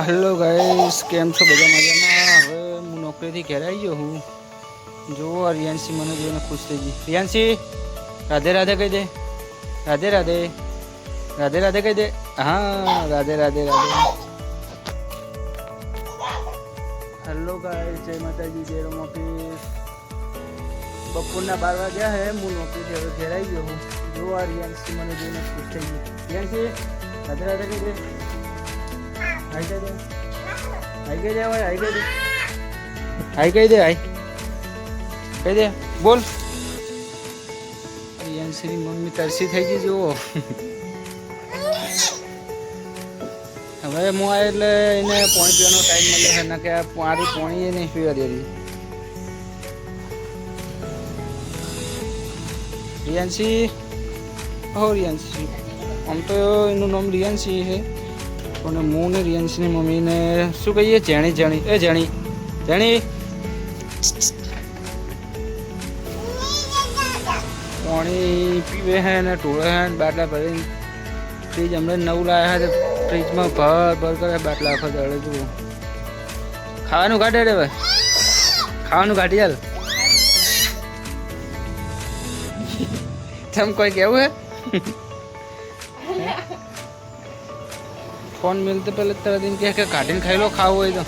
Hello guys, કેમ છો? બધા મજામાં? હવે હું નોકરીથી ઘરે આવી ગયો હું. જો રિયાન્સી મને જોઈને ખુશ થઈ ગઈ. રિયાન્સી, રાધે રાધે કહી દે. રાધે રાધે, રાધે રાધે કહી દે. હા, રાધે રાધે રાધે. હેલો ગાઈસ, જય માતાજી, જય રામ ઓફિસ. બપોરના 12 વાગ્યા હે. હું નોકરીથી હવે ઘરે આવી ગયો હું. જો રિયાન્સી મને જોઈને ખુશ થઈ ગઈ. રિયાન્સી, રાધે રાધે કહી દે. આઈ કહી દે, આઈ કહી દે, ભાઈ આઈ કહી દે, આઈ કહી દે, આઈ કહી દે, બોલ. રિયાન્સીની મમ્મી તરસી થઈ ગઈ જુઓ. હવે હું આ એટલે એને પાણી પીવાનો ટાઈમ મળે છે ને કે મારી પાણી એ નહીં પીવા દેતી. રિયાન્સી, હો રિયાન્સી, આમ તો એનું નામ રિયાન્સી છે પણ હું ને રિયાન્સીની મમ્મીને શું કહીએ? જેણી જેણી, એ જેણી જેણી પાણી પીવે છે ને ઢોળે છે ને બાટલા ભરીને. ફ્રીજ હમણાં નવું લાવ્યા છે, ફ્રીજમાં ભર કરે બાટલા આખો દડે. જુઓ, ખાવાનું કાઢે રે ભાઈ, ખાવાનું કાઢી ચાલ. તમ કોઈ કેવું હે? ફોન મિલતે પહેલે તરત એમ કે કાઢીને ખાઈ લો, ખાવું હોય તો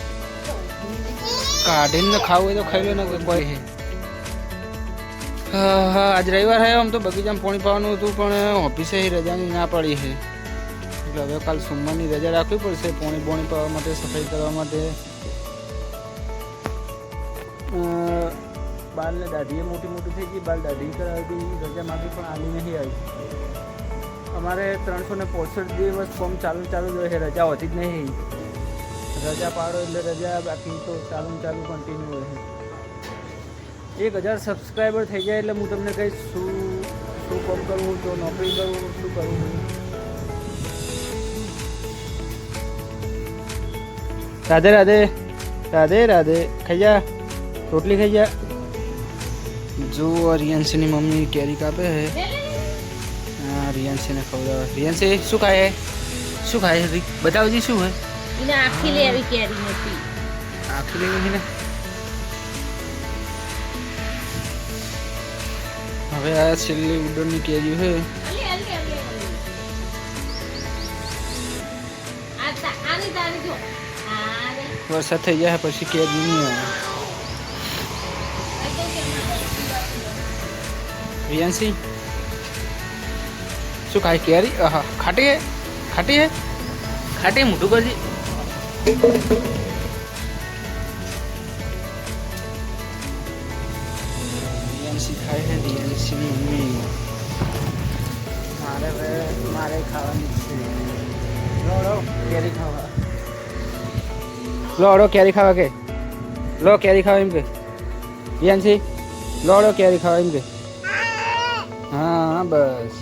કાઢીને ખાવું હોય તો ખાઈ લો ને કોઈ હે. હા હા, આજ રવિવાર છે. આમ તો બગીચામાં પાણી પાવાનું હતું પણ ઓફિસે રજાની ના પડી છે એટલે હવે કાલ સોમવારની રજા રાખવી પડશે પાણી પાવા માટે, સફાઈ કરવા માટે. બાલને દાઢીએ મોટી મોટી થઈ ગઈ, બાલ દાઢી કરાવી રજા માંગી પણ આવી નહીં આવી. અમારે 365 દિવસ ફોર્મ ચાલુ જ હોય છે, રજા હોતી જ નહીં. રજા પાડો એટલે રજા, બાકી તો ચાલુ કન્ટિન્યુ હોય છે. 1000 સબસ્ક્રાઈબર થઈ જાય એટલે હું તમને કહીશ શું કામ કરવું, તો નોકરી કરવું, શું કરવું. રાધે રાધે, રાધે રાધે. ખાઈ જા, રોટલી ખાઈ જા. જો રિયાન્સીની મમ્મી કેરી કાપે છે. હા, રિયાન્સીને ખવડાવે. રિયાન્સી શું ખાય? શું ખાય? બતાવજી શું હોય? એને આખી લેવી કેરી નથી. આખી લેવી ને. હવે આ છેલ્લી ઉડરની કેરી છે. વરસાદ થઈ જાય પછી કેરી નહીં આવે. રિયાન્સી શું ખાય? કેરી. હા, ખાટી હે, ખાટી હે, ખાટી. મોટું કરજી. રિયાન્સી ખાય છે, રિયાન્સીની મમ્મી. મારે ખાવાની છે. લો કેરી ખાવા, લો કેરી ખાવા કે લો કેરી ખાવા એમ કે. રિયાન્સી લો કેરી ખાવા એમ કે. હા બસ.